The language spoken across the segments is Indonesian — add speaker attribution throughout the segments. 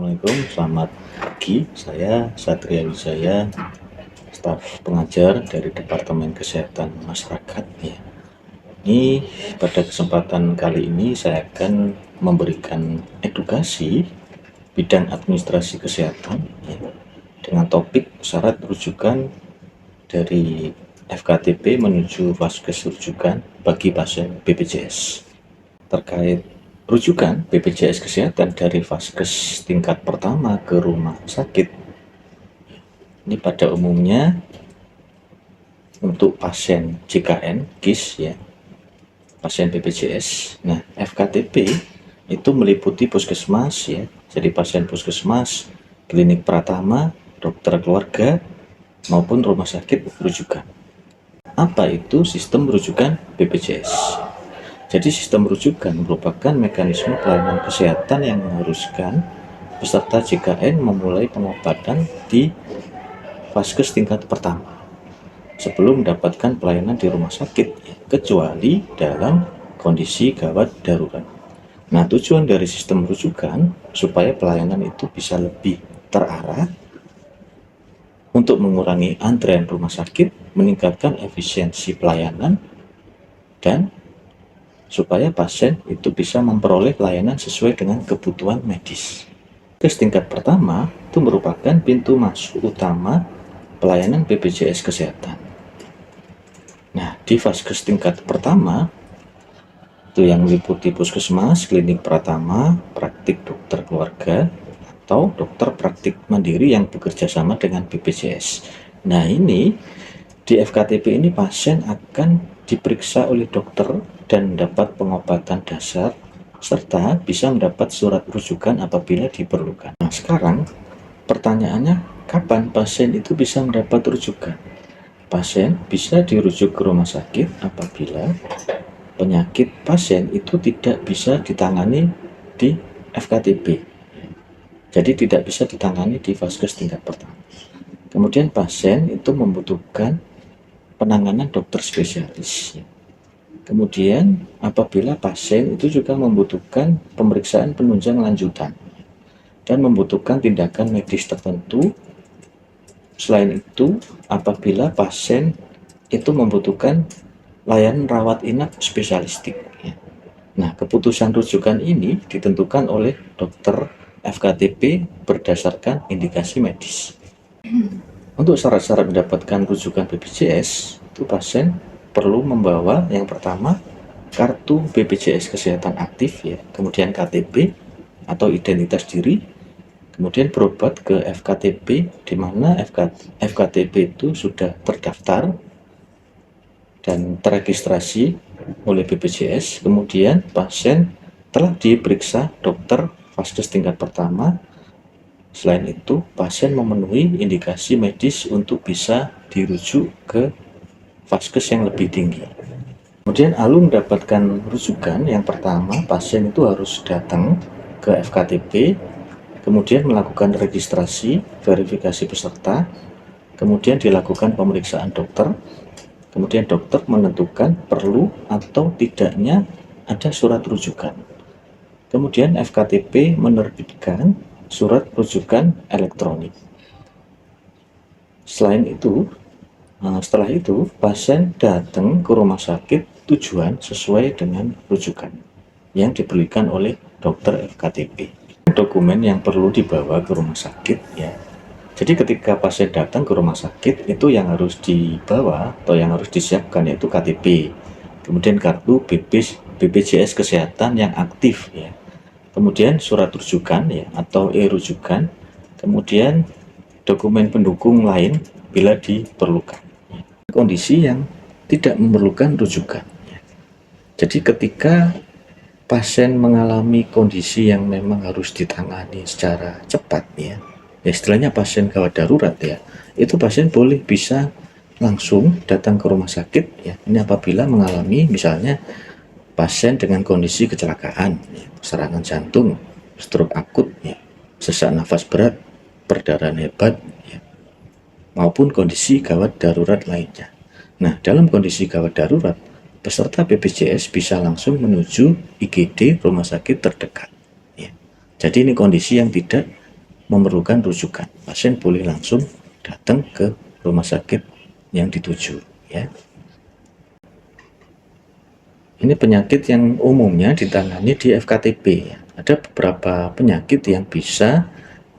Speaker 1: Assalamualaikum, selamat pagi. Saya Satria Wijaya, staf pengajar dari Departemen Kesehatan Masyarakat. Ya. Ini pada kesempatan kali ini saya akan memberikan edukasi bidang administrasi kesehatan ya, dengan topik syarat rujukan dari FKTP menuju vaskes rujukan bagi pasien BPJS. Terkait rujukan BPJS Kesehatan dari vaskes tingkat pertama ke rumah sakit, ini pada umumnya untuk pasien JKN, KIS ya, pasien BPJS. Nah, FKTP itu meliputi puskesmas ya, jadi pasien puskesmas, klinik pratama, dokter keluarga, maupun rumah sakit rujukan. Apa itu sistem rujukan BPJS? Jadi sistem rujukan merupakan mekanisme pelayanan kesehatan yang mengharuskan peserta JKN memulai pengobatan di vaskes tingkat pertama sebelum mendapatkan pelayanan di rumah sakit, kecuali dalam kondisi gawat darurat. Nah, tujuan dari sistem rujukan supaya pelayanan itu bisa lebih terarah untuk mengurangi antrean rumah sakit, meningkatkan efisiensi pelayanan, dan supaya pasien itu bisa memperoleh pelayanan sesuai dengan kebutuhan medis. Vaskes tingkat pertama itu merupakan pintu masuk utama pelayanan BPJS Kesehatan. Nah, di vaskes tingkat pertama itu yang meliputi puskesmas, klinik pratama, praktik dokter keluarga, atau dokter praktik mandiri yang bekerja sama dengan BPJS. Nah, ini di FKTP ini pasien akan diperiksa oleh dokter dan mendapat pengobatan dasar serta bisa mendapat surat rujukan apabila diperlukan. Nah, sekarang pertanyaannya, kapan pasien itu bisa mendapat rujukan? Pasien bisa dirujuk ke rumah sakit apabila penyakit pasien itu tidak bisa ditangani di FKTP. Jadi tidak bisa ditangani di vaskes tingkat pertama. Kemudian pasien itu membutuhkan penanganan dokter spesialis. Kemudian apabila pasien itu juga membutuhkan pemeriksaan penunjang lanjutan dan membutuhkan tindakan medis tertentu. Selain itu, apabila pasien itu membutuhkan layanan rawat inap spesialistik. Nah, keputusan rujukan ini ditentukan oleh dokter FKTP berdasarkan indikasi medis. Untuk syarat-syarat mendapatkan rujukan BPJS, itu pasien perlu membawa yang pertama kartu BPJS Kesehatan aktif ya, kemudian KTP atau identitas diri, kemudian berobat ke FKTP di mana FKTP itu sudah terdaftar dan teregistrasi oleh BPJS. Kemudian pasien telah diperiksa dokter vaskes tingkat pertama. Selain itu, pasien memenuhi indikasi medis untuk bisa dirujuk ke vaskes yang lebih tinggi. Kemudian alur mendapatkan rujukan, yang pertama pasien itu harus datang ke FKTP, kemudian melakukan registrasi, verifikasi peserta, kemudian dilakukan pemeriksaan dokter, kemudian dokter menentukan perlu atau tidaknya ada surat rujukan. Kemudian FKTP menerbitkan surat rujukan elektronik. Setelah itu pasien datang ke rumah sakit tujuan sesuai dengan rujukan yang diberikan oleh dokter FKTP. Dokumen yang perlu dibawa ke rumah sakit ya. Jadi ketika pasien datang ke rumah sakit, itu yang harus dibawa atau yang harus disiapkan yaitu KTP, kemudian kartu BPJS Kesehatan yang aktif ya, kemudian surat rujukan ya atau e-rujukan, kemudian dokumen pendukung lain bila diperlukan. Kondisi yang tidak memerlukan rujukan. Jadi ketika pasien mengalami kondisi yang memang harus ditangani secara cepat ya, istilahnya pasien gawat darurat ya, itu pasien boleh bisa langsung datang ke rumah sakit ya. Ini apabila mengalami misalnya pasien dengan kondisi kecelakaan, ya, serangan jantung, stroke akut, ya, sesak nafas berat, perdarahan hebat, ya, maupun kondisi gawat darurat lainnya. Nah, dalam kondisi gawat darurat, peserta BPJS bisa langsung menuju IGD rumah sakit terdekat. Ya. Jadi ini kondisi yang tidak memerlukan rujukan, pasien boleh langsung datang ke rumah sakit yang dituju ya. Ini penyakit yang umumnya ditangani di FKTP ya. Ada beberapa penyakit yang bisa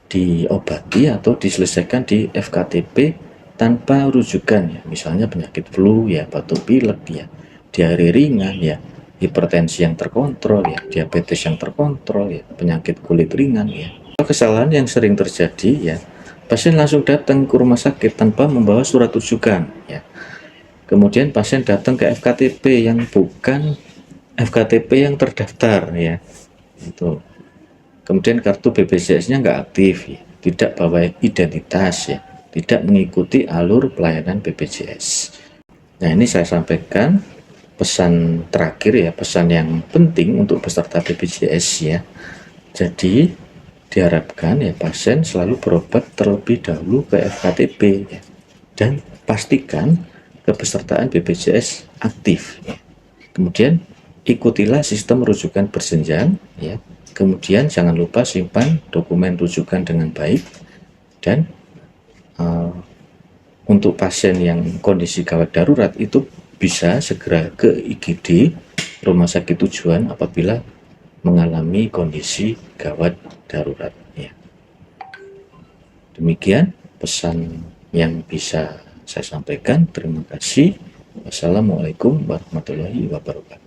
Speaker 1: diobati atau diselesaikan di FKTP tanpa rujukan ya. Misalnya penyakit flu ya, batuk pilek ya, diare ringan ya, hipertensi yang terkontrol ya, diabetes yang terkontrol ya, penyakit kulit ringan ya. Kesalahan yang sering terjadi ya, pasien langsung datang ke rumah sakit tanpa membawa surat rujukan ya. Kemudian pasien datang ke FKTP yang bukan FKTP yang terdaftar ya. Itu. Kemudian kartu BPJS-nya nggak aktif ya, tidak bawa identitas ya, tidak mengikuti alur pelayanan BPJS. Nah, ini saya sampaikan pesan terakhir ya, pesan yang penting untuk peserta BPJS ya. Jadi diharapkan ya pasien selalu berobat terlebih dahulu ke FKTP ya, dan pastikan kepesertaan BPJS aktif ya. Kemudian ikutilah sistem rujukan berjenjang ya. Kemudian jangan lupa simpan dokumen rujukan dengan baik, dan untuk pasien yang kondisi gawat darurat itu bisa segera ke IGD rumah sakit tujuan apabila mengalami kondisi gawat darurat ya. Demikian pesan yang bisa saya sampaikan. Terima kasih. Wassalamualaikum warahmatullahi wabarakatuh.